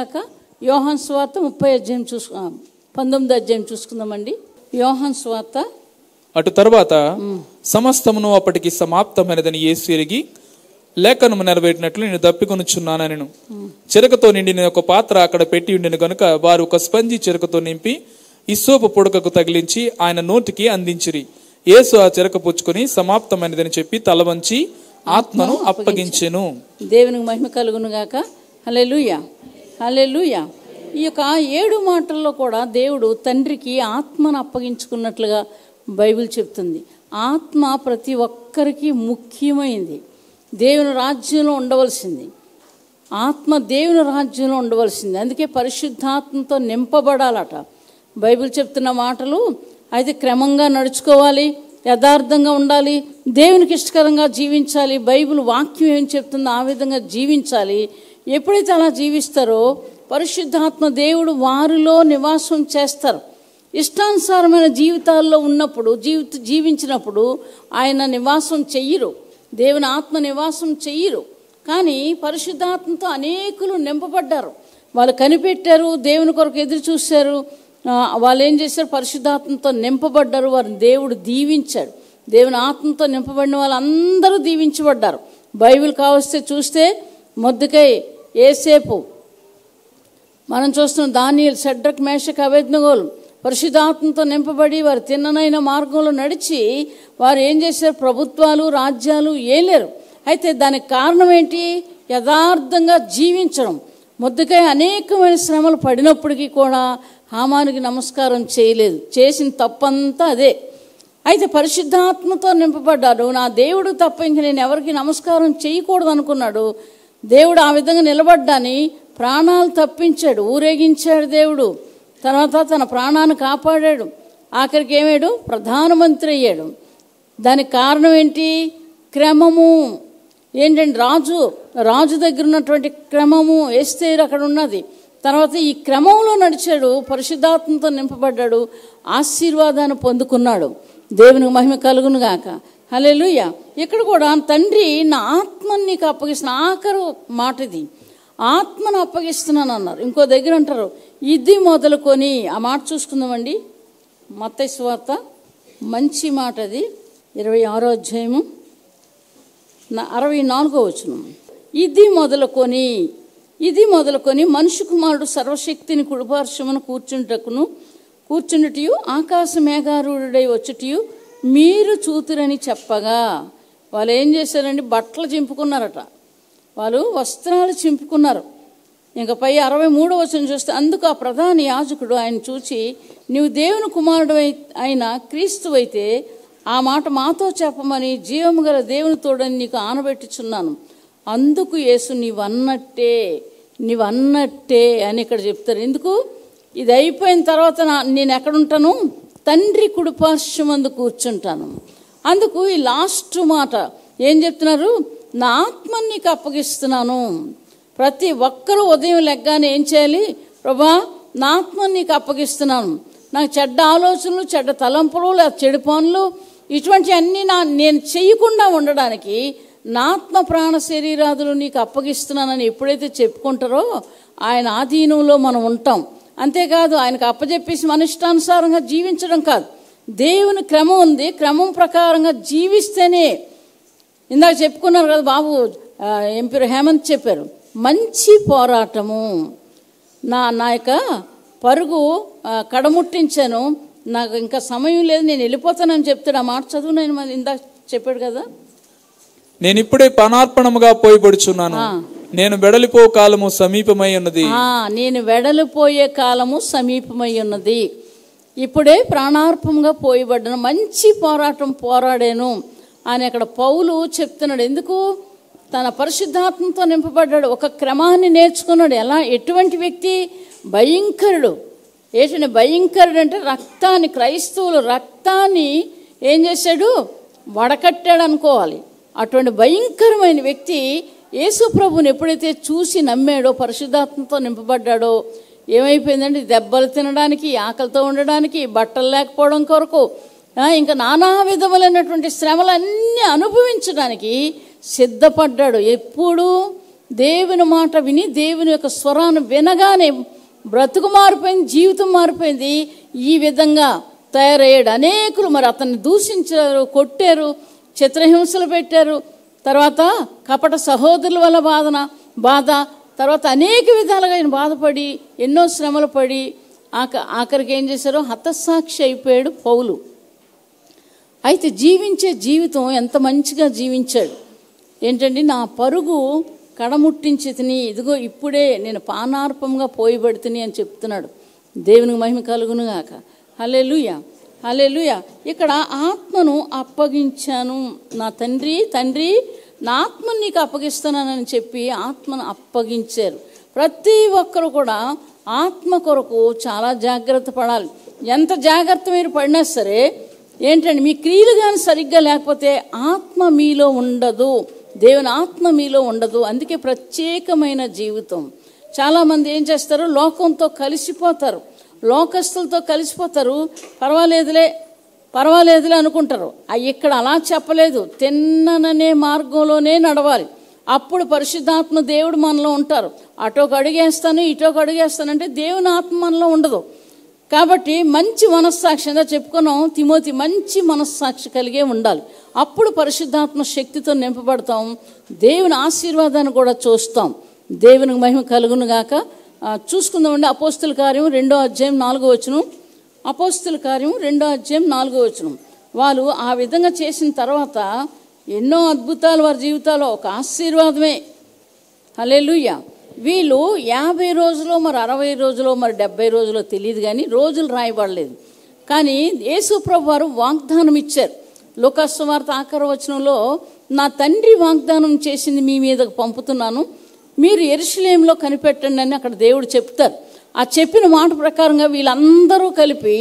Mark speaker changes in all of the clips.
Speaker 1: గాక. యోహాను సువార్త 19 అధ్యాయం చూసుకుందామండి. యోహాను సువార్త.
Speaker 2: అటు తర్వాత సమస్తమును అప్పటికి సమాప్తమైనదని యేసు ఎరిగి లేఖనము నెరవేరినట్లు నేను దప్పికొనుచున్నానెను. చెరకతో నిండిన ఒక పాత్ర అక్కడ పెట్టి ఉండిన గనుక వారు ఒక స్పంజి చెరకతో నింపి ఇస్సోపు పుడకకు తగిలించి ఆయన నోటికి అందించిరి. యేసు ఆ చెరక పుచ్చుకొని సమాప్తమైనదని చెప్పి తల వంచి ఆత్మను అప్పగించెను.
Speaker 1: దేవునికి మహిమ కలుగును గాక. హల్లెలూయా, హల్లెలూయా. ఈ యొక్క 7 మాటల్లో కూడా దేవుడు తండ్రికి ఆత్మను అప్పగించుకున్నట్లుగా బైబిల్ చెప్తుంది. ఆత్మ ప్రతి ఒక్కరికి ముఖ్యమైంది. దేవుని రాజ్యంలో ఉండవలసింది. ఆత్మ దేవుని రాజ్యంలో ఉండవలసింది. అందుకే పరిశుద్ధాత్మతో నింపబడాలట. బైబిల్ చెప్తున్న మాటలు అయితే క్రమంగా నడుచుకోవాలి, యథార్థంగా ఉండాలి, దేవునికి ఇష్టకరంగా జీవించాలి. బైబిల్ వాక్యం ఏం చెప్తుందో ఆ విధంగా జీవించాలి. ఎప్పుడైతే అలా జీవిస్తారో పరిశుద్ధాత్మ దేవుడు వారిలో నివాసం చేస్తారు. ఇష్టానుసారమైన జీవితాల్లో ఉన్నప్పుడు జీవించినప్పుడు ఆయన నివాసం చెయ్యరు, దేవుని ఆత్మ నివాసం చెయ్యరు. కానీ పరిశుద్ధాత్మతో అనేకులు నింపబడ్డారు. వాళ్ళు కనిపెట్టారు, దేవుని కొరకు ఎదురు చూశారు. వాళ్ళు ఏం చేశారు? పరిశుద్ధాత్మతో నింపబడ్డారు. వారిని దేవుడు దీవించాడు. దేవుని ఆత్మతో నింపబడిన వాళ్ళందరూ దీవించబడ్డారు. బైబిల్ కావస్తే చూస్తే మొర్దెకై, యోసేపు, మనం చూస్తున్నాం దానియేలు, షడ్రక్, మేషక్, అబేద్నెగోలు పరిశుద్ధాత్మతో నింపబడి వారు తిన్ననైన మార్గంలో నడిచి వారు ఏం చేశారు? ప్రభుత్వాలు, రాజ్యాలు ఏలేరు. అయితే దానికి కారణం ఏంటి? యథార్థంగా జీవించడం. మొర్దెకై అనేకమైన శ్రమలు పడినప్పటికీ కూడా హామానికి నమస్కారం చేయలేదు. చేసిన తప్పంతా అదే. అయితే పరిశుద్ధాత్మతో నింపబడ్డాడు. నా దేవుడు తప్ప ఇంక నేను ఎవరికి నమస్కారం చేయకూడదు అనుకున్నాడు. దేవుడు ఆ విధంగా నిలబడ్డాని ప్రాణాలు తప్పించాడు, ఊరేగించాడు దేవుడు. తర్వాత తన ప్రాణాన్ని కాపాడాడు. ఆఖరికి ఏమాడు? ప్రధానమంత్రి అయ్యాడు. దానికి కారణం ఏంటి? క్రమము. ఏంటంటే రాజు దగ్గర ఉన్నటువంటి క్రమము. ఎస్తేరు అక్కడ ఉన్నది. తర్వాత ఈ క్రమంలో నడిచాడు, పరిశుద్ధాత్మతో నింపబడ్డాడు, ఆశీర్వాదాన్ని పొందుకున్నాడు. దేవునికి మహిమ కలుగును గాక. హల్లెలూయా. ఇక్కడ కూడా తండ్రి నా ఆత్మని నీకు అప్పగిస్తున్నా. ఆఖరు మాట ఇది, ఆత్మను అప్పగిస్తున్నాను అన్నారు. ఇంకో దగ్గర అంటారు ఇది మొదలుకొని. ఆ మాట చూసుకుందామండి. మత్తయి సువార్త, మంచి మాట అది, 26వ అధ్యాయము 64వ వచనం. ఇది మొదలుకొని మనుష్య కుమారుడు సర్వశక్తిని కుడిపార్శ్వమున కూర్చుండుటయు ఆకాశ మేఘారూఢుడై వచ్చుటయు మీరు చూతురని చెప్పగా. వాళ్ళు ఏం చేశారండి? బట్టలు చింపుకున్నారట. వాళ్ళు వస్త్రాలు చింపుకున్నారు. ఇంకా పై 63వ వచనం చూస్తే అందుకు ఆ ప్రధాన యాజకుడు ఆయన చూచి నీవు దేవుని కుమారుడు అయిన క్రీస్తువైతే ఆ మాట మాతో చెప్పమని జీవము గల దేవుని తోడని నీకు ఆనబెట్టుచున్నాను. అందుకు యేసు నీవన్నట్టే అని ఇక్కడ చెప్తారు. ఎందుకు? ఇది అయిపోయిన తర్వాత నేను ఎక్కడుంటాను? తండ్రి కుడిపార్శ్వమందు కూర్చుంటాను. అందుకు ఈ లాస్ట్ మాట ఏం చెప్తున్నారు? నా ఆత్మని నీకు అప్పగిస్తున్నాను. ప్రతి ఒక్కరూ ఉదయం లెగ్గానే ఏం చేయాలి? ప్రభా నా ఆత్మని నీకు అప్పగిస్తున్నాను. నాకు చెడ్డ ఆలోచనలు, చెడ్డ తలంపులు, లేదా చెడు పనులు ఇటువంటివన్నీ నేను చేయకుండా ఉండడానికి నా ఆత్మ ప్రాణ శరీరాదులు నీకు అప్పగిస్తున్నానని ఎప్పుడైతే చెప్పుకుంటారో ఆయన ఆధీనంలో మనం ఉంటాం. అంతేకాదు ఆయనకు అప్పచెప్పేసి మన ఇష్టానుసారంగా జీవించడం కాదు. దేవుని క్రమం ఉంది, క్రమం ప్రకారంగా జీవిస్తేనే. ఇందాక చెప్పుకున్నారు కదా బాబు, ఎంపీ హేమంత్ చెప్పారు, మంచి పోరాటము. నా యొక్క పరుగు కడముట్టించాను, నాకు ఇంకా సమయం లేదు, నేను వెళ్ళిపోతానని చెప్తాడు. ఆ మాట చదువు. నేను ఇందాక చెప్పాడు కదా,
Speaker 2: నేను ఇప్పుడే ప్రాణార్పణముగా పోయబడుచున్నాను, నేను వెడలిపో కాలము సమీపమై ఉన్నది.
Speaker 1: నేను వెడలిపోయే కాలము సమీపమై ఉన్నది. ఇప్పుడే ప్రాణార్పంగా పోయబడ్డాను, మంచి పోరాటం పోరాడాను అని అక్కడ పౌలు చెప్తున్నాడు. ఎందుకు? తన పరిశుద్ధాత్మతో నింపబడ్డాడు, ఒక క్రమాన్ని నేర్చుకున్నాడు. ఎటువంటి వ్యక్తి? భయంకరుడు. ఏంటంటే భయంకరుడు అంటే రక్తాన్ని, క్రైస్తవులు రక్తాన్ని ఏం చేశాడు? వడకట్టాడు అనుకోవాలి. అటువంటి భయంకరమైన వ్యక్తి యేసు ప్రభుని ఎప్పుడైతే చూసి నమ్మాడో, పరిశుద్ధాత్మతో నింపబడ్డాడో, ఏమైపోయిందండి? దెబ్బలు తినడానికి, ఆకలితో ఉండడానికి, బట్టలు లేకపోవడం కొరకు, ఇంకా నానా విధములైనటువంటి శ్రమలన్నీ అనుభవించడానికి సిద్ధపడ్డాడు. ఎప్పుడు? దేవుని మాట విని దేవుని యొక్క స్వరాన్ని వినగానే బ్రతుకు మారిపోయింది, జీవితం మారిపోయింది. ఈ విధంగా తయారయ్యాడు. అనేకులు మరి అతన్ని దూషించారు, కొట్టారు, చిత్రహింసలు పెట్టారు. తర్వాత కపట సహోదరుల వల్ల బాధ, తర్వాత అనేక విధాలుగా ఆయన బాధపడి ఎన్నో శ్రమలు పడి ఆఖరికి ఏం చేశారో హతసాక్షి అయిపోయాడు పౌలు. అయితే జీవించే జీవితం ఎంత మంచిగా జీవించాడు ఏంటండి, నా పరుగు కడముట్టించి తిని, ఇదిగో ఇప్పుడే నేను పానార్పంగా పోయబడితిని అని చెప్తున్నాడు. దేవునికి మహిమ కలుగును గాక. హల్లెలూయా, హల్లెలూయా. ఇక్కడ ఆత్మను అప్పగించాను, నా తండ్రి నా ఆత్మను నీకు అప్పగిస్తున్నానని చెప్పి ఆత్మను అప్పగించారు. ప్రతి ఒక్కరు కూడా ఆత్మ కొరకు చాలా జాగ్రత్త పడాలి. ఎంత జాగ్రత్త మీరు పడినా సరే ఏంటంటే మీ క్రియలు కానీ సరిగ్గా లేకపోతే ఆత్మ మీలో ఉండదు, దేవుని ఆత్మ మీలో ఉండదు. అందుకే ప్రత్యేకమైన జీవితం. చాలామంది ఏం చేస్తారు, లోకంతో కలిసిపోతారు, లోకస్తులతో కలిసిపోతారు. పర్వాలేదులే అనుకుంటారు. ఇక్కడ అలా చెప్పలేదు. తిన్నననే మార్గంలోనే నడవాలి. అప్పుడు పరిశుద్ధాత్మ దేవుడు మనలో ఉంటారు. అటోక అడుగేస్తాను ఇటోక అడుగేస్తానంటే దేవుని ఆత్మ మనలో ఉండదు. కాబట్టి మంచి మనస్సాక్షిగా చెప్పుకున్నాం, తిమోతి మంచి మనస్సాక్షి కలిగే ఉండాలి. అప్పుడు పరిశుద్ధాత్మ శక్తితో నింపబడతాం, దేవుని ఆశీర్వాదాన్ని కూడా చూస్తాం. దేవునికి మహిమ కలుగును గాక. చూసుకుందామండి. అపోస్తుల కార్యం 2వ అధ్యాయం 4వ వచనం. అపోస్తుల కార్యం 2వ అధ్యాయం 4వ వచనం. వాళ్ళు ఆ విధంగా చేసిన తర్వాత ఎన్నో అద్భుతాలు వారి జీవితాల్లో, ఒక ఆశీర్వాదమే. హల్లెలూయా. వీళ్ళు 50 రోజులో మరి 60 రోజులో మరి 70 రోజులో తెలియదు, కానీ రోజులు రాయబడలేదు. కానీ యేసు ప్రభు వారు వాగ్దానం ఇచ్చారు. లూకాసు సువార్త ఆఖరి వచనంలో, నా తండ్రి వాగ్దానం చేసింది మీ మీదకు పంపుతున్నాను, మీరు యెరూషలేములో కనిపెట్టండి అని అక్కడ దేవుడు చెప్తారు. ఆ చెప్పిన మాట ప్రకారంగా వీళ్ళందరూ కలిపి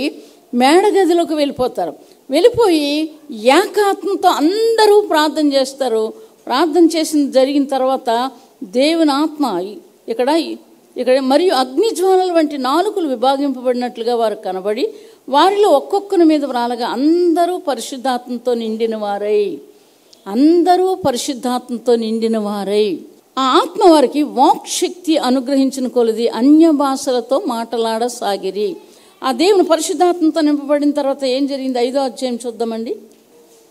Speaker 1: మేడగదిలోకి వెళ్ళిపోతారు. వెళ్ళిపోయి ఏకాత్మతో అందరూ ప్రార్థన చేస్తారు. ప్రార్థన జరిగిన తర్వాత దేవుని ఆత్మ ఇక్కడ మరియు అగ్నిజ్వాలల వంటి నాలుకలు విభాగింపబడినట్లుగా వారు కనబడి వారిలో ఒక్కొక్కరి మీద రాలగా అందరూ పరిశుద్ధాత్మతో నిండిన వారై ఆ ఆత్మ వారికి వాక్శక్తి అనుగ్రహించిన కొలది అన్య భాషలతో మాట్లాడసాగిరి. ఆ దేవుని పరిశుద్ధాత్మతో నింపబడిన తర్వాత ఏం జరిగింది? 5వ అధ్యాయం చూద్దామండి,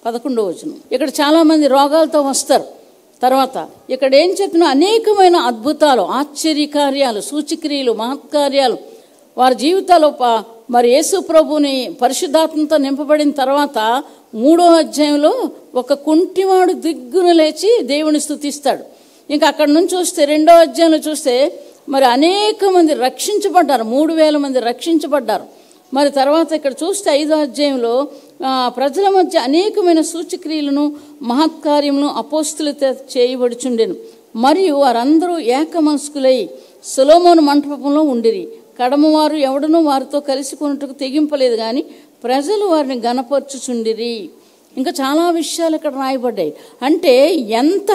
Speaker 1: 11వ వచనం. ఇక్కడ చాలామంది రోగాలతో వస్తారు. తర్వాత ఇక్కడ ఏం చెప్పినా అనేకమైన అద్భుతాలు, ఆశ్చర్యకార్యాలు, సూచక్రియలు, మహత్కార్యాలు వారి జీవితాల్లో మరి యేసు ప్రభుని పరిశుద్ధాత్మతో నింపబడిన తర్వాత 3వ అధ్యాయంలో ఒక కుంటివాడు దిగ్గున లేచి దేవుని స్తుతిస్తాడు. ఇంకా అక్కడ నుంచి చూస్తే 2వ అధ్యాయంలో చూస్తే మరి అనేక మంది రక్షించబడ్డారు, 3000 మంది రక్షించబడ్డారు. మరి తర్వాత ఇక్కడ చూస్తే 5వ అధ్యాయంలో ప్రజల మధ్య అనేకమైన సూచక్రియలను మహత్కార్యములను అపోస్తులతో చేయబడుచుండెను. మరియు వారందరూ ఏకమనస్కులై సొలొమోను మంటపంలో ఉండిరి. కడమవారు ఎవడనూ వారితో కలిసి కొనుటకు తెగింపలేదు, కానీ ప్రజలు వారిని గణపరచుచుండిరి. ఇంకా చాలా విషయాలు ఇక్కడ రాయబడ్డాయి. అంటే ఎంత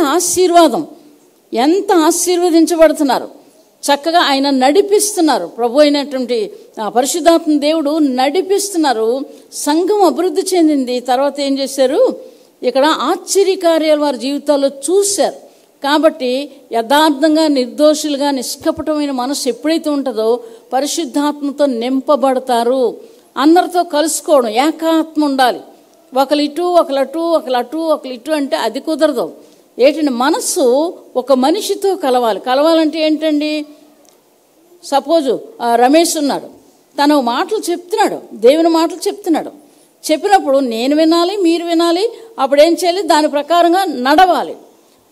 Speaker 1: ఆశీర్వదించబడుతున్నారు, చక్కగా ఆయన నడిపిస్తున్నారు. ప్రభు అయినటువంటి పరిశుద్ధాత్మ దేవుడు నడిపిస్తున్నారు. సంఘం అభివృద్ధి చెందింది. తర్వాత ఏం చేశారు, ఇక్కడ ఆశ్చర్యకార్యాలు వారి జీవితాల్లో చూశారు. కాబట్టి యథార్థంగా, నిర్దోషులుగా, నిష్కపటమైన మనసు ఎప్పుడైతే ఉంటుందో పరిశుద్ధాత్మతో నింపబడతారు. అందరితో కలుసుకోవడం, ఏకాత్మ ఉండాలి. ఒకరు ఇటు అంటే అది కుదరదు. ఏంటంటే మనసు ఒక మనిషితో కలవాలంటే ఏంటండి, సపోజు రమేష్ ఉన్నాడు, తను మాటలు చెప్తున్నాడు, దేవుని మాటలు చెప్తున్నాడు. చెప్పినప్పుడు నేను వినాలి, మీరు వినాలి. అప్పుడు ఏం చేయాలి, దాని ప్రకారంగా నడవాలి.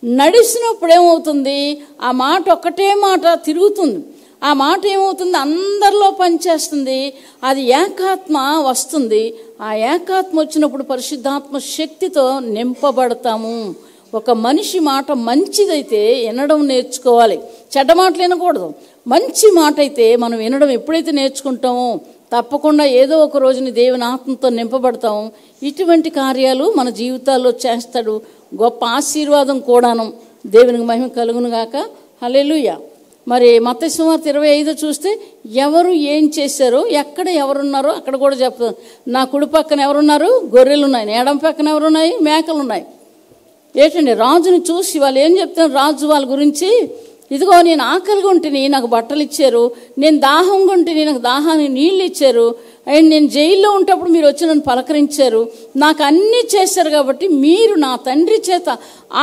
Speaker 1: నడిచినప్పుడు ఏమవుతుంది, ఆ మాట ఒక్కటే మాట తిరుగుతుంది. ఆ మాట ఏమవుతుంది, అందరిలో పనిచేస్తుంది. అది ఏకాత్మ వస్తుంది. ఆ ఏకాత్మ వచ్చినప్పుడు పరిశుద్ధాత్మ శక్తితో నింపబడతాము. ఒక మనిషి మాట మంచిదైతే వినడం నేర్చుకోవాలి, చెడ్డ మాటలు వినకూడదు. మంచి మాట అయితే మనం వినడం ఎప్పుడైతే నేర్చుకుంటామో తప్పకుండా ఏదో ఒక రోజుని దేవుని ఆత్మతో నింపబడతాం. ఇటువంటి కార్యాలు మన జీవితాల్లో చేస్తాడు. గొప్ప ఆశీర్వాదం కూడాను. దేవునికి మహిమ కలుగును గాక. హల్లెలూయా. మరి మత్తయి సువార్త 25 చూస్తే ఎవరు ఏం చేశారో, ఎక్కడ ఎవరున్నారో అక్కడ కూడా చెప్తారు. నా కుడి పక్కన ఎవరున్నారు, గొర్రెలు ఉన్నాయి. ఎడమ పక్కన ఎవరున్నాయి, మేకలు ఉన్నాయి. ఏంటండి రాజుని చూసి వాళ్ళు ఏం చెప్తున్నారు, రాజు వాళ్ళ గురించి, ఇదిగో నేను ఆకలిగా ఉంటేని నాకు బట్టలు ఇచ్చారు, నేను దాహంగా ఉంటేని నాకు దాహానికి నీళ్ళు ఇచ్చారు, అండ్ నేను జైల్లో ఉంటప్పుడు మీరు వచ్చి నన్ను పలకరించారు, నాకు అన్నీ చేశారు. కాబట్టి మీరు నా తండ్రి చేత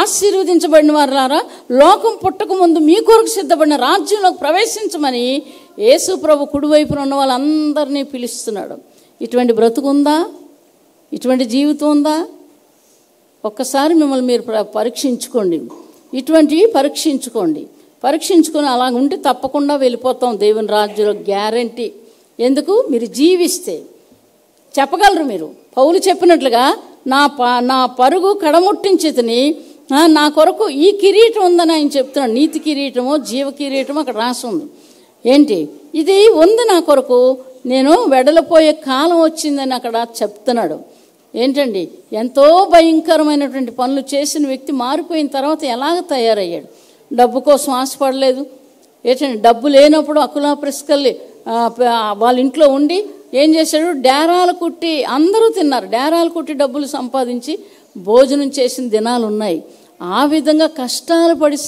Speaker 1: ఆశీర్వదించబడిన వారులారా, లోకం పుట్టక ముందు మీ కొరకు సిద్ధపడిన రాజ్యంలోకి ప్రవేశించమని యేసు ప్రభు కుడివైపున ఉన్న వాళ్ళందరినీ పిలుస్తున్నాడు. ఇటువంటి బ్రతుకుందా? ఇటువంటి జీవితం ఉందా? ఒక్కసారి మిమ్మల్ని మీరు పరీక్షించుకోండి. ఇటువంటివి పరీక్షించుకొని అలా ఉంటే తప్పకుండా వెళ్ళిపోతాం దేవుని రాజ్యంలో, గ్యారంటీ. ఎందుకు? మీరు జీవిస్తే చెప్పగలరు. మీరు పౌలు చెప్పినట్లుగా నా పరుగు కడముట్టించేతని, నా కొరకు ఈ కిరీటం ఉందని ఆయన చెప్తున్నాడు. నీతి కిరీటమో జీవ కిరీటమో అక్కడ రాసి ఉంది. ఏంటి ఇది ఉంది నా కొరకు, నేను వెడలిపోయే కాలం వచ్చిందని అక్కడ చెప్తున్నాడు. ఏంటండి, ఎంతో భయంకరమైనటువంటి పనులు చేసిన వ్యక్తి మారిపోయిన తర్వాత ఎలాగ తయారయ్యాడు? డబ్బు కోసం ఆశపడలేదు. ఏంటండి, డబ్బు లేనప్పుడు అకులా ప్రిస్కల్లి వాళ్ళ ఇంట్లో ఉండి ఏం చేశాడు? డేరాలు కుట్టి, అందరూ తిన్నారు, డేరాలు కుట్టి డబ్బులు సంపాదించి భోజనం చేసిన దినాలు ఉన్నాయి. ఆ విధంగా కష్టాలు పడి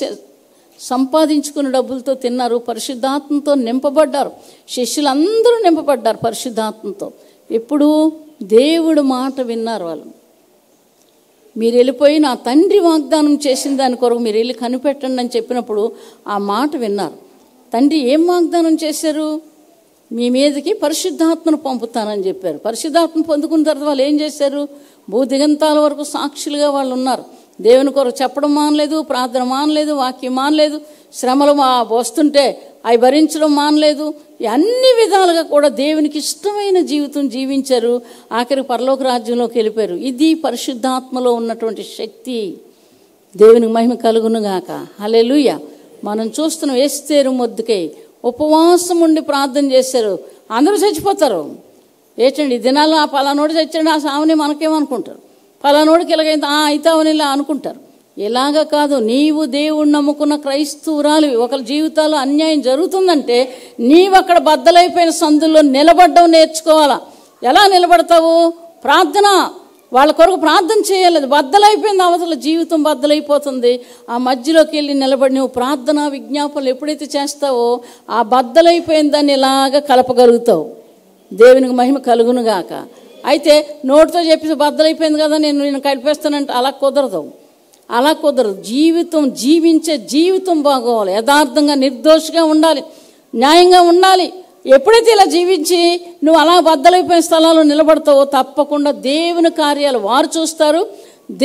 Speaker 1: సంపాదించుకున్న డబ్బులతో తిన్నారు. పరిశుద్ధాత్మతో నింపబడ్డారు. శిష్యులందరూ నింపబడ్డారు పరిశుద్ధాత్మతో. ఎప్పుడు? దేవుడు మాట విన్నారు వాళ్ళు. మీరు వెళ్ళిపోయి నా తండ్రి వాగ్దానం చేసిన దాని కొరకు మీరు వెళ్ళి కనిపెట్టండి అని చెప్పినప్పుడు ఆ మాట విన్నారు. తండ్రి ఏం వాగ్దానం చేశారు? మీ మీదకి పరిశుద్ధాత్మను పంపుతానని చెప్పారు. పరిశుద్ధాత్మ పొందుకున్న తర్వాత వాళ్ళు ఏం చేశారు? భూదిగంతాల వరకు సాక్షులుగా వాళ్ళు ఉన్నారు. దేవుని కొరకు చెప్పడం మానలేదు, ప్రార్థన మానలేదు, వాక్యం మానలేదు, శ్రమలు వస్తుంటే అవి భరించడం మానలేదు. అన్ని విధాలుగా కూడా దేవునికి ఇష్టమైన జీవితం జీవించారు. ఆఖరి పరలోక రాజ్యంలోకి వెళ్ళిపోయారు. ఇది పరిశుద్ధాత్మలో ఉన్నటువంటి శక్తి. దేవునికి మహిమ కలుగునుగాక. హల్లెలూయా. మనం చూస్తున్నాం, ఎస్తేరు మొద్దుకై ఉపవాసం ఉండి ప్రార్థన చేశారు. అందరూ చచ్చిపోతారు. ఏంటండి దినాలు ఆ పలానోడు చచ్చాడు, ఆ సావని మనకేమనుకుంటారు, పలానోడికి ఇలాగైతే అయితావని ఇలా అనుకుంటారు. ఇలాగ కాదు. నీవు దేవుణ్ణి నమ్ముకున్న క్రైస్తవురాలు ఒకరి జీవితాల్లో అన్యాయం జరుగుతుందంటే నీవు అక్కడ బద్దలైపోయిన సందుల్లో నిలబడ్డం నేర్చుకోవాలా. ఎలా నిలబడతావు? ప్రార్థన. వాళ్ళ కొరకు ప్రార్థన చేయాలి. బద్దలైపోయింది, అవతల జీవితం బద్దలైపోతుంది. ఆ మధ్యలోకి వెళ్ళి నిలబడి నువ్వు ప్రార్థన విజ్ఞాపనలు ఎప్పుడైతే చేస్తావో ఆ బద్దలైపోయిన దాన్ని ఇలాగ కలపగలుగుతావు. దేవునికి మహిమ కలుగునుగాక. అయితే నోటితో చెప్పి బద్దలైపోయింది కదా నేను కలిపేస్తానంటే అలా కుదరదు. జీవించే జీవితం బాగోవాలి. యథార్థంగా నిర్దోషిగా ఉండాలి, న్యాయంగా ఉండాలి. ఎప్పుడైతే ఇలా జీవించి నువ్వు అలా బద్దలైపోయిన స్థలాల్లో నిలబడతావో తప్పకుండా దేవుని కార్యాలు వారు చూస్తారు,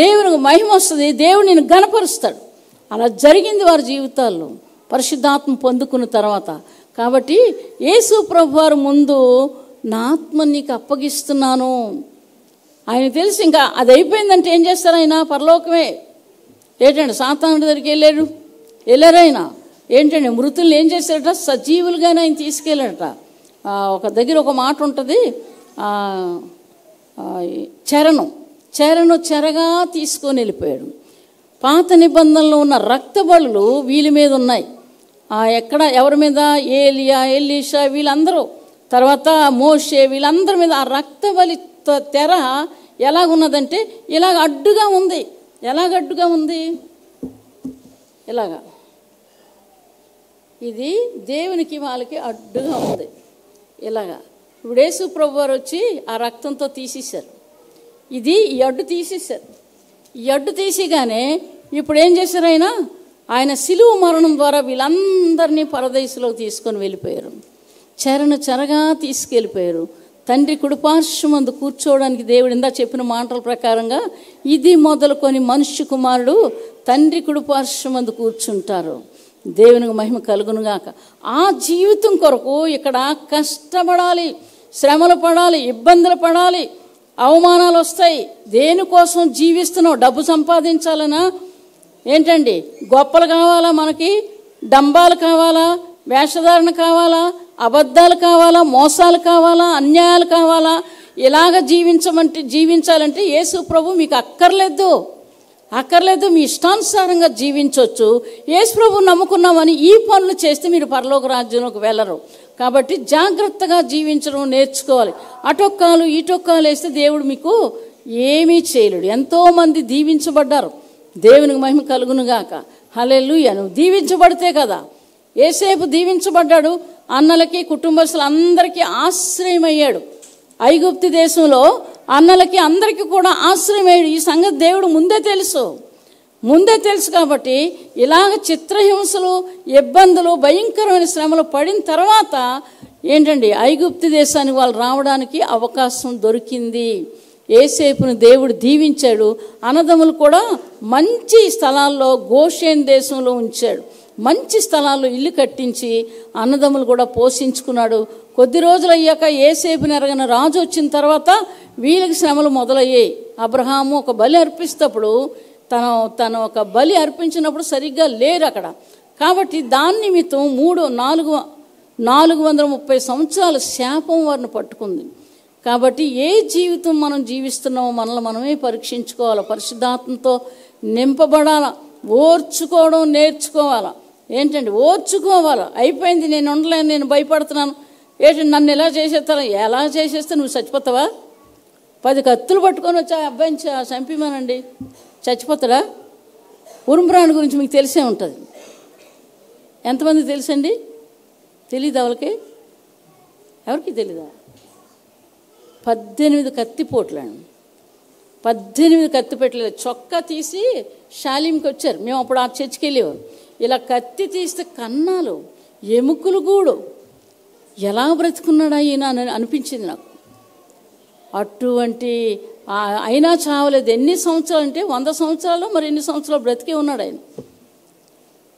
Speaker 1: దేవునికి మహిమ వస్తుంది, దేవుడు నిన్ను ఘనపరుస్తాడు. అలా జరిగింది వారి జీవితాల్లో పరిశుద్ధాత్మ పొందుకున్న తర్వాత. కాబట్టి యేసు ప్రభు వారు ముందు నా ఆత్మ నీకు అప్పగిస్తున్నాను ఆయన తెలిసి ఇంకా అది అయిపోయిందంటే ఏం చేస్తారు? ఆయన పరలోకమే. ఏంటండి సాతానుడి దగ్గరికి వెళ్ళారైనా ఏంటండి మృతుల్ని ఏం చేశారట? సజీవులుగానే ఆయన తీసుకెళ్ళాడట. ఒక దగ్గర ఒక మాట ఉంటుంది, చెరగా తీసుకొని వెళ్ళిపోయాడు. పాత నిబంధనలో ఉన్న రక్తబలులు వీళ్ళ మీద ఉన్నాయి. ఎవరి మీద? ఏలియా, ఎలీషా, వీళ్ళందరూ, తర్వాత మోషే, వీళ్ళందరి మీద ఆ రక్తబలి తెర ఎలాగున్నదంటే ఇలాగ అడ్డుగా ఉంది. ఎలాగడ్డుగా ఉంది? ఇలాగా. ఇది దేవునికి వాళ్ళకి అడ్డుగా ఉంది. ఇలాగా. ఇప్పుడు యేసు ప్రభు వారు వచ్చి ఆ రక్తంతో తీసేశారు. ఈ అడ్డు తీసేశారు. ఈ అడ్డు తీసిగానే ఇప్పుడు ఏం చేశారు? ఆయన సిలువ మరణం ద్వారా వీళ్ళందరినీ పరదేశంలోకి తీసుకొని వెళ్ళిపోయారు. చెరగా తీసుకెళ్ళిపోయారు. తండ్రి కుడిపార్శ్వమందు కూర్చోవడానికి దేవుడు ఇందా చెప్పిన మాటల ప్రకారంగా ఇది మొదలుకొని మనుష్య కుమారుడు తండ్రి కుడిపార్శ్వమందు కూర్చుంటారు. దేవునికి మహిమ కలుగునుగాక. ఆ జీవితం కొరకు ఇక్కడ కష్టపడాలి, శ్రమలు పడాలి, ఇబ్బందులు పడాలి, అవమానాలు వస్తాయి. దేనికోసం జీవిస్తున్నావు? డబ్బు సంపాదించాలనా? ఏంటండి గొప్పలు కావాలా? మనకి డంబాలు కావాలా? వేషధారణ కావాలా? అబద్ధాలు కావాలా? మోసాలు కావాలా? అన్యాయాలు కావాలా? ఇలాగ జీవించాలంటే యేసు ప్రభు మీకు అక్కర్లేదు. మీ ఇష్టానుసారంగా జీవించవచ్చు. యేసు ప్రభు నమ్ముకున్నామని ఈ పనులు చేస్తే మీరు పరలోక రాజ్యంలోకి వెళ్ళరు. కాబట్టి జాగ్రత్తగా జీవించడం నేర్చుకోవాలి. అటొక్కాలు ఇటొక్కాలు వేస్తే దేవుడు మీకు ఏమీ చేయలేడు. ఎంతోమంది దీవించబడ్డారు. దేవునికి మహిమ కలుగునుగాక. హల్లెలూయా. నువ్వు దీవించబడితే కదా. యోసేపు దీవించబడ్డాడు, అన్నలకి కుటుంబస్తులందరికీ ఆశ్రయమయ్యాడు. ఐగుప్తు దేశంలో అన్నలకి అందరికీ కూడా ఆశ్రయమయ్యాడు. ఈ సంగతి దేవుడు ముందే తెలుసు కాబట్టి ఇలాగ చిత్రహింసలు, ఇబ్బందులు, భయంకరమైన శ్రమలు పడిన తర్వాత ఏంటండి, ఐగుప్తు దేశానికి వాళ్ళు రావడానికి అవకాశం దొరికింది. యోసేపును దేవుడు దీవించాడు. అన్నదమ్ములు కూడా మంచి స్థలాల్లో గోషేన్ దేశంలో ఉంచాడు. మంచి స్థలాల్లో ఇల్లు కట్టించి అన్నదమ్ములు కూడా పోషించుకున్నాడు. కొద్ది రోజులు అయ్యాక యోసేపుని ఎరగని రాజు వచ్చిన తర్వాత వీళ్ళకి శ్రమలు మొదలయ్యాయి. అబ్రహాము ఒక బలి అర్పిస్తప్పుడు తను ఒక బలి అర్పించినప్పుడు సరిగ్గా లేరు అక్కడ. కాబట్టి దాని నిమిత్తం 430 సంవత్సరాల శాపం వారిని పట్టుకుంది. కాబట్టి ఏ జీవితం మనం జీవిస్తున్నామో మనల్ని మనమే పరీక్షించుకోవాలి. పరిశుద్ధాత్మతో నింపబడాలా. ఓర్చుకోవడం నేర్చుకోవాలా. ఏంటంటే ఓర్చుకోవాలా. అయిపోయింది, నేను ఉండలేను, నేను భయపడుతున్నాను, ఏంటంటే నన్ను ఎలా చేసేస్తే నువ్వు చచ్చిపోతావా? 10 కత్తులు పట్టుకొని వచ్చి ఆ అబ్బాయిని చంపిమానండి, చచ్చిపోతాడా? ఉరుంబ్రాండ్ గురించి మీకు తెలిసే ఉంటుంది. ఎంతమంది తెలుసండి? తెలీదా వాళ్ళకి? ఎవరికి తెలీదా? 18 కత్తిపోట్లండి. 18 కత్తిపెట్టలేదు. చొక్కా తీసి షాలింకి వచ్చారు. మేము అప్పుడు ఆ చర్చికి వెళ్ళేవారు. ఇలా కత్తి తీస్తే కన్నాలు, ఎముకలు గూడు, ఎలా బ్రతుకున్నాడా ఈయన అని అనిపించింది నాకు. అటువంటి అయినా చావలేదు. ఎన్ని సంవత్సరాలు అంటే 100 సంవత్సరాలు మరి ఎన్ని సంవత్సరాలు బ్రతికే ఉన్నాడు ఆయన.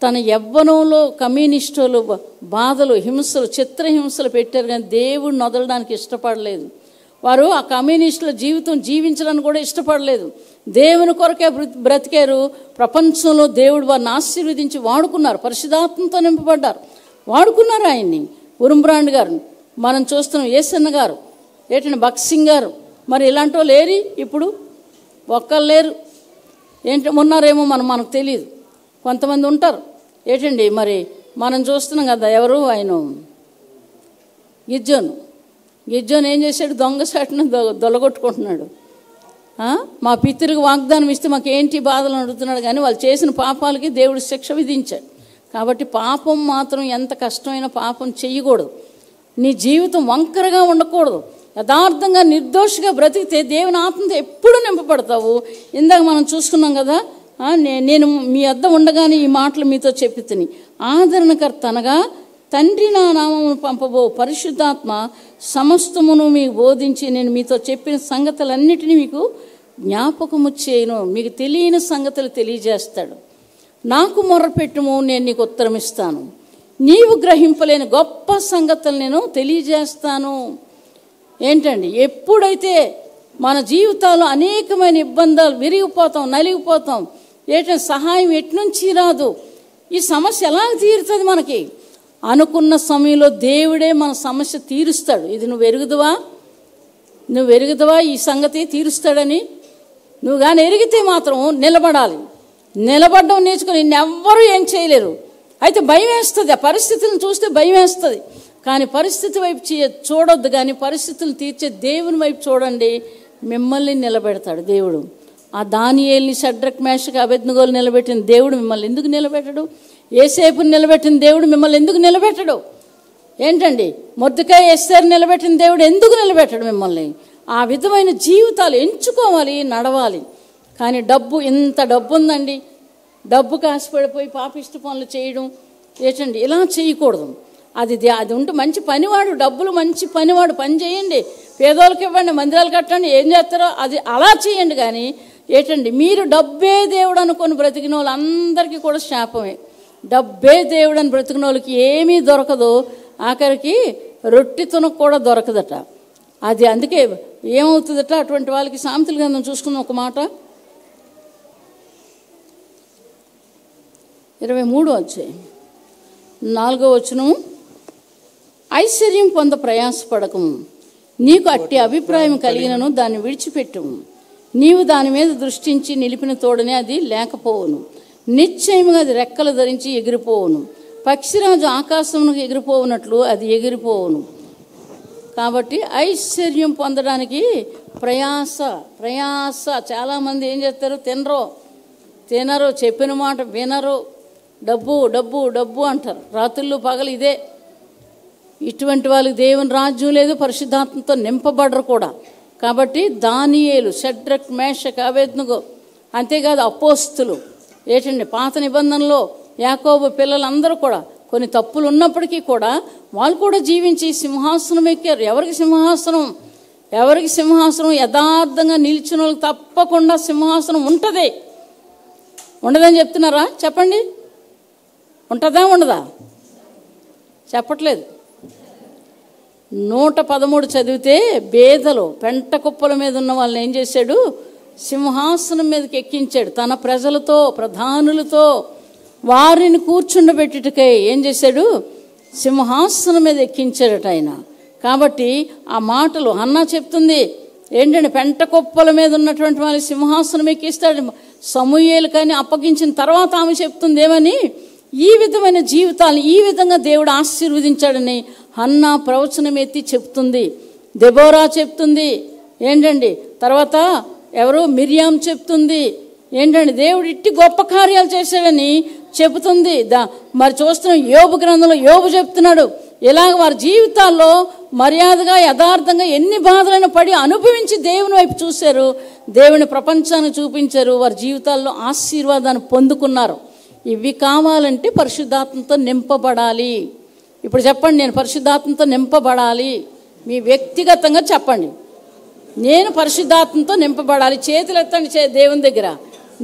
Speaker 1: తన యవ్వనంలో కమ్యూనిస్టులు బాధలు, హింసలు, చిత్రహింసలు పెట్టారు, కానీ దేవుడిని వదలడానికి ఇష్టపడలేదు. వారు ఆ కమ్యూనిస్టుల జీవితం జీవించడానికి కూడా ఇష్టపడలేదు. దేవుని కొరకే బ్రతికారు. ప్రపంచంలో దేవుడు వారిని ఆశీర్వదించి వాడుకున్నారు. పరిశుద్ధాత్మతో నింపబడ్డారు, వాడుకున్నారు ఆయన్ని. ఉరుంబ్రాండ్ గారు మనం చూస్తున్నాం, ఏసన్న గారు, ఏంటంటే భక్సింగ్ గారు, మరి ఇలాంటి వాళ్ళు లేరు. ఇప్పుడు ఒక్కరు లేరు. ఉన్నారేమో మనకు తెలియదు. కొంతమంది ఉంటారు. ఏంటండి మరి మనం చూస్తున్నాం కదా, ఎవరు ఆయన గిజ్జోన్ ఏం చేశాడు? దొంగ సాటును దొలగొట్టుకుంటున్నాడు. మా పితృకి వాగ్దానం ఇస్తే మాకు ఏంటి బాధలు అడుగుతున్నాడు, కానీ వాళ్ళు చేసిన పాపాలకి దేవుడు శిక్ష విధించాడు. కాబట్టి పాపం మాత్రం ఎంత కష్టమైన పాపం చెయ్యకూడదు. నీ జీవితం వంకరగా ఉండకూడదు. యథార్థంగా నిర్దోషిగా బ్రతికితే దేవుని ఆత్మతో ఎప్పుడు నింపబడతావు. ఇందాక మనం చూసుకున్నాం కదా, నేను మీ వద్ద ఉండగానే ఈ మాటలు మీతో చెప్పి తిని, ఆదరణకర్త అనగా తండ్రి నా నామమును పంపబో పరిశుద్ధాత్మ సమస్తమును మీకు బోధించి నేను మీతో చెప్పిన సంగతులన్నిటినీ మీకు జ్ఞాపకము చేయను. మీకు తెలియని సంగతులు తెలియజేస్తాడు. నాకు మొర్రపెట్టుము, నేను నీకు ఉత్తరం ఇస్తాను. నీవు గ్రహింపలేని గొప్ప సంగతులు నేను తెలియజేస్తాను. ఏంటండి, ఎప్పుడైతే మన జీవితాల్లో అనేకమైన ఇబ్బందులు, విరిగిపోతాం, నలిగిపోతాం, ఏంటంటే సహాయం ఎట్నుంచి రాదు. ఈ సమస్య ఎలా తీరుతుంది? మనకి అనుకున్న సమయంలో దేవుడే మన సమస్య తీరుస్తాడు. ఇది నువ్వు ఎరుగుదవా ఈ సంగతి తీరుస్తాడని? నువ్వు కానీ ఎరిగితే మాత్రం నిలబడాలి. నిలబడడం నేర్చుకుని నిన్నెవ్వరూ ఏం చేయలేరు. అయితే భయం వేస్తుంది, ఆ పరిస్థితులను చూస్తే భయం వేస్తుంది. కానీ పరిస్థితి వైపు చూడొద్దు, కానీ పరిస్థితులు తీర్చే దేవుని వైపు చూడండి. మిమ్మల్ని నిలబెడతాడు దేవుడు. ఆ దానియేలుని, షడ్రక్, మేషక్, అబేద్నెగోలు నిలబెట్టిన దేవుడు మిమ్మల్ని ఎందుకు నిలబెట్టడు? యోసేపుని నిలబెట్టిన దేవుడు మిమ్మల్ని ఎందుకు నిలబెట్టడు? ఏంటండి, మొర్దెకై, ఎస్తేరు నిలబెట్టిన దేవుడు ఎందుకు నిలబెట్టడు మిమ్మల్ని? ఆ విధమైన జీవితాలు ఎంచుకోవాలి, నడవాలి. కానీ ఇంత డబ్బు ఉందండి, డబ్బుకి ఆశపడిపోయి పాపిష్టి పనులు చేయడం ఏంటండి, ఇలా చేయకూడదు. అది ఉంటే మంచి పనివాడు, డబ్బులు మంచి పనివాడు, పని చేయండి, పేదోళ్ళకి ఇవ్వండి, మందిరాలు కట్టండి, ఏం చేస్తారో అది అలా చేయండి. కానీ ఏంటండి, మీరు డబ్బే దేవుడు అనుకొని బ్రతికిన వాళ్ళందరికీ కూడా శాపమే. డబ్బే దేవుడు అని బ్రతికిన వాళ్ళకి ఏమీ దొరకదు, ఆఖరికి రొట్టె తునకు కూడా దొరకదట. అందుకే ఏమవుతుందట అటువంటి వాళ్ళకి. సామెతల గ్రంథం చూసుకున్న ఒక మాట, 23:4 ఐశ్వర్యం పొంద ప్రయాసపడకము, నీకు అట్టి అభిప్రాయం కలిగినను దాన్ని విడిచిపెట్టుము. నీవు దాని మీద దృష్టించి నిలిపిన తోడనే అది లేకపోవును. నిశ్చయముగా అది రెక్కలు ధరించి ఎగిరిపోవును. పక్షిరాజు ఆకాశమునకు ఎగిరిపోవునట్లు అది ఎగిరిపోవును. కాబట్టి ఐశ్వర్యం పొందడానికి ప్రయాస. చాలామంది ఏం చేస్తారు, తినరు, చెప్పిన మాట వినరు, డబ్బు డబ్బు డబ్బు అంటారు, రాత్రులు పగలు ఇదే. ఇటువంటి వాళ్ళకి దేవుని రాజ్యం లేదు, పరిశుద్ధాత్మతో నింపబడరు కూడా. కాబట్టి దానియేలు, షడ్రక్, మేషక్, అబేద్నెగో, అంతేకాదు అపోస్తులు, ఏంటండి పాత నిబంధనలో యాకోబు పిల్లలందరూ కూడా కొన్ని తప్పులు ఉన్నప్పటికీ కూడా వాళ్ళు కూడా జీవించి సింహాసనం ఎక్కారు. ఎవరికి సింహాసనం? ఎవరికి సింహాసనం? యథార్థంగా నిలిచిన వాళ్ళకి తప్పకుండా సింహాసనం ఉంటుంది. ఉండదని చెప్తున్నారా? చెప్పండి, ఉంటుందా ఉండదా? చెప్పట్లేదు. 113 చదివితే బేదలు పెంట కుప్పల మీద ఉన్న వాళ్ళని ఏం చేశాడు? సింహాసనం మీదకి ఎక్కించాడు. తన ప్రజలతో, ప్రధానులతో వారిని కూర్చుండబెట్టుటకై ఏం చేశాడు? సింహాసనం మీద ఎక్కించాడట ఆయన. కాబట్టి ఆ మాటలు హన్నా చెప్తుంది ఏంటంటే, పెంట కుప్పల మీద ఉన్నటువంటి వాళ్ళని సింహాసనం ఎక్కిస్తాడు. సమూయేలుకని అప్పగించిన తర్వాత ఆమె చెప్తుంది ఏమని? ఈ విధమైన జీవితాలను ఈ విధంగా దేవుడు ఆశీర్వదించాడని హన్నా ప్రవచనం ఎత్తి చెప్తుంది. దెబోరా చెప్తుంది ఏంటండి, తర్వాత ఎవరు మిరియాం చెప్తుంది ఏంటండి, దేవుడు ఇట్టి గొప్ప కార్యాలు చేశాడని చెబుతుంది. మరి చూస్తున్నాం యోబు గ్రంథంలో యోబు చెప్తున్నాడు, ఇలాగ వారి జీవితాల్లో మర్యాదగా యథార్థంగా ఎన్ని బాధలను పడి అనుభవించి దేవుని వైపు చూశారు, దేవుని ప్రపంచాన్ని చూపించారు, వారి జీవితాల్లో ఆశీర్వాదాన్ని పొందుకున్నారు. ఇవి కావాలంటే పరిశుద్ధాత్మతో నింపబడాలి. ఇప్పుడు చెప్పండి, నేను పరిశుద్ధాత్మతో నింపబడాలి. మీ వ్యక్తిగతంగా చెప్పండి, నేను పరిశుద్ధాత్మతో నింపబడాలి. చేతులు ఎత్తండి దేవుని దగ్గర,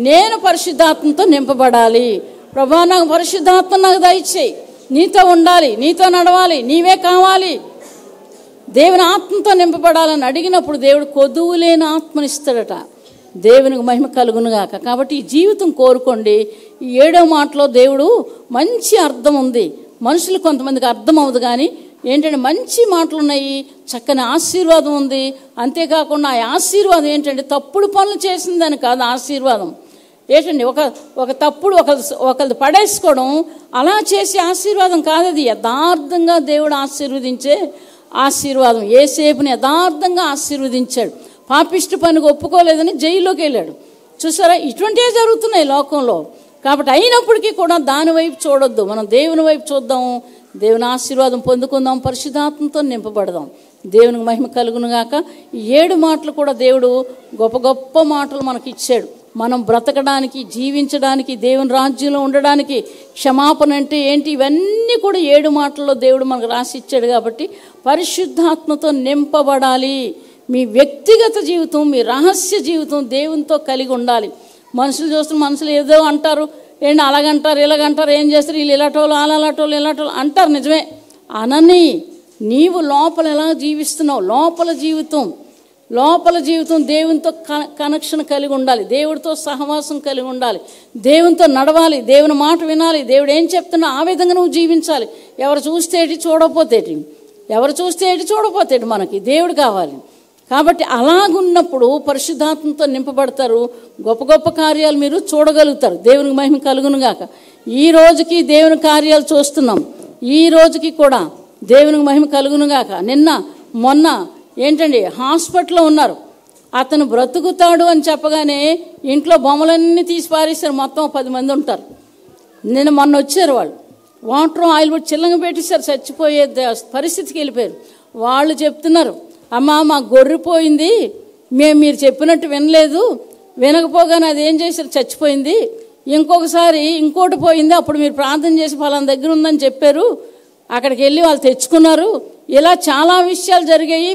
Speaker 1: నేను పరిశుద్ధాత్మతో నింపబడాలి. ప్రభా, నాకు పరిశుద్ధాత్మ నాకు దయచేయి, నీతో ఉండాలి, నీతో నడవాలి, నీవే కావాలి. దేవుని ఆత్మతో నింపబడాలని అడిగినప్పుడు దేవుడు కొదువులేని ఆత్మనిస్తాడట. దేవునికి మహిమ కలుగునుగాక. కాబట్టి ఈ జీవితం కోరుకోండి. ఈ 7వ మాటలో దేవుడు మంచి అర్థం ఉంది. మనుషులు కొంతమందికి అర్థం అవ్వదు, కానీ ఏంటంటే మంచి మాటలు ఉన్నాయి, చక్కని ఆశీర్వాదం ఉంది. అంతేకాకుండా ఆ ఆశీర్వాదం ఏంటంటే తప్పుడు పనులు చేసిందని కాదు. ఆశీర్వాదం ఏంటండి, ఒక తప్పుడు ఒకరిది పడేసుకోవడం, అలా చేసే ఆశీర్వాదం కాదు. అది యథార్థంగా దేవుడు ఆశీర్వదించే ఆశీర్వాదం. యేసేపుని యథార్థంగా ఆశీర్వదించాడు. పాపిష్టి పనికి ఒప్పుకోలేదని జైల్లోకి వెళ్ళాడు. చూసారా, ఇటువంటివే జరుగుతున్నాయి లోకంలో. కాబట్టి అయినప్పటికీ కూడా దాని వైపు చూడొద్దు, మనం దేవుని వైపు చూద్దాం, దేవుని ఆశీర్వాదం పొందుకుందాం, పరిశుద్ధాత్మతో నింపబడదాం. దేవునికి మహిమ కలుగునుగాక. ఈ 7 మాటలు కూడా దేవుడు గొప్ప గొప్ప మాటలు మనకి ఇచ్చాడు. మనం బ్రతకడానికి, జీవించడానికి, దేవుని రాజ్యంలో ఉండడానికి క్షమాపణ అంటే ఏంటి, ఇవన్నీ కూడా 7 మాటల్లో దేవుడు మనకు రాసి ఇచ్చాడు. కాబట్టి పరిశుద్ధాత్మతో నింపబడాలి. మీ వ్యక్తిగత జీవితం, మీ రహస్య జీవితం దేవునితో కలిగి ఉండాలి. మనుషులు చూస్తున్న మనుషులు ఏదో అంటారు, ఏంటి అలాగంటారు, ఇలాగంటారు, ఏం చేస్తారు, వీళ్ళు ఇలాటోళ్ళు, అలాటోళ్ళు, ఇలాటోళ్ళు అంటారు. నిజమే అనని, నీవు లోపల ఎలా జీవిస్తున్నావు, లోపల జీవితం దేవునితో కనెక్షన్ కలిగి ఉండాలి, దేవుడితో సహవాసం కలిగి ఉండాలి, దేవునితో నడవాలి, దేవుని మాట వినాలి, దేవుడు ఏం చెప్తున్నా ఆ విధంగా నువ్వు జీవించాలి. ఎవరు చూస్తే ఏంటి, చూడపోతే ఏంటి, మనకి దేవుడు కావాలి. కాబట్టి అలాగున్నప్పుడు పరిశుద్ధాత్మతో నింపబడతారు, గొప్ప గొప్ప కార్యాలు మీరు చూడగలుగుతారు. దేవునికి మహిమ కలుగునుగాక. ఈ రోజుకి దేవుని కార్యాలు చూస్తున్నాం, ఈ రోజుకి కూడా దేవునికి మహిమ కలుగునుగాక. నిన్న మొన్న ఏంటండి హాస్పిటల్లో ఉన్నారు, అతను బ్రతుకుతాడు అని చెప్పగానే ఇంట్లో బొమ్మలన్నీ తీసి పారేశారు. మొత్తం 10 మంది ఉంటారు. మొన్న వచ్చారు వాళ్ళు, వాటర్ ఆయిల్ పెట్టి చిల్లంగా పెట్టేశారు, చచ్చిపోయే పరిస్థితికి వెళ్ళిపోయారు. వాళ్ళు చెప్తున్నారు, అమ్మా మా గొర్రెపోయింది, మీరు చెప్పినట్టు వినలేదు, వినకపోగానే అది ఏం చేశారు, చచ్చిపోయింది. ఇంకొకసారి ఇంకోటి పోయింది, అప్పుడు మీరు ప్రార్థన చేసి ఫలానా దగ్గర ఉందని చెప్పారు, అక్కడికి వెళ్ళి వాళ్ళు తెచ్చుకున్నారు. ఇలా చాలా విషయాలు జరిగాయి,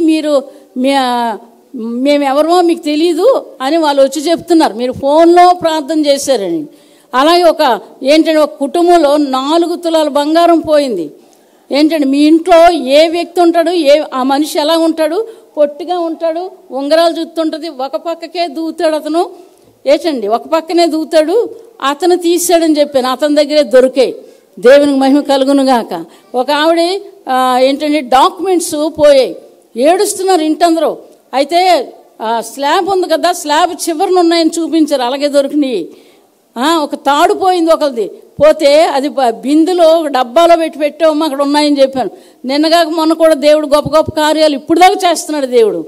Speaker 1: మేమెవరమో మీకు తెలీదు అని వాళ్ళు వచ్చి చెప్తున్నారు, మీరు ఫోన్లో ప్రార్థన చేశారని. అలాగే ఒక కుటుంబంలో 4 తులాల బంగారం పోయింది. ఏంటంటే మీ ఇంట్లో ఏ వ్యక్తి ఉంటాడు, ఆ మనిషి ఎలా ఉంటాడు, పొట్టిగా ఉంటాడు, ఉంగరాలు చూస్తుంటుంది, ఒక పక్కకే దూతాడు అతను, ఒక పక్కనే దూతాడు, అతను తీసాడని చెప్పాను, అతని దగ్గరే దొరికాయి. దేవునికి మహిమ కలుగునుగాక. ఒక ఆవిడ డాక్యుమెంట్స్ పోయాయి, ఏడుస్తున్నారు ఇంటందరూ. అయితే స్లాబ్ ఉంది కదా, స్లాబ్ చివరిన ఉన్నాయని చూపించారు, అలాగే దొరికినాయి. ఒక తాడు పోయింది ఒకరిది, పోతే అది బిందులో డబ్బాలో పెట్టామమ్మా, అక్కడ ఉన్నాయని చెప్పాను. నిన్నగాక మొన్న కూడా దేవుడు గొప్ప గొప్ప కార్యాలు ఇప్పుడు దాకా చేస్తున్నాడు దేవుడు.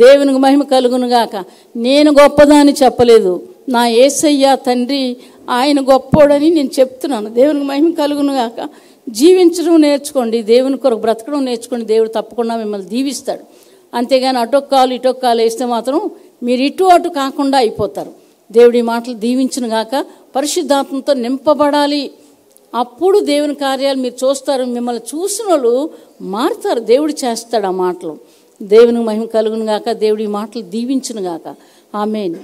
Speaker 1: దేవునికి మహిమ కలుగునుగాక. నేను గొప్పదాన్ని చెప్పలేదు, నా యేసయ్య తండ్రి ఆయన గొప్పోడని నేను చెప్తున్నాను. దేవునికి మహిమ కలుగును గాక. జీవించడం నేర్చుకోండి, దేవుని కొరకు బ్రతకడం నేర్చుకోండి. దేవుడు తప్పకుండా మిమ్మల్ని దీవిస్తాడు. అంతేగాని అటొక్కాలు ఇటొక్కాలు వేస్తే మాత్రం మీరు ఇటు అటు కాకుండా అయిపోతారు. దేవుడి మాటలు దీవించును గాక. పరిశుద్ధాత్మతో నింపబడాలి. అప్పుడు దేవుని కార్యాలు మీరు చూస్తారు. మిమ్మల్ని చూసిన వాళ్ళు మారుతారు. దేవుడు చేస్తాడు ఆ మాటలు. దేవునికి మహిమ కలుగును గాక. దేవుడి మాటలు దీవించును గాక. ఆమేన్.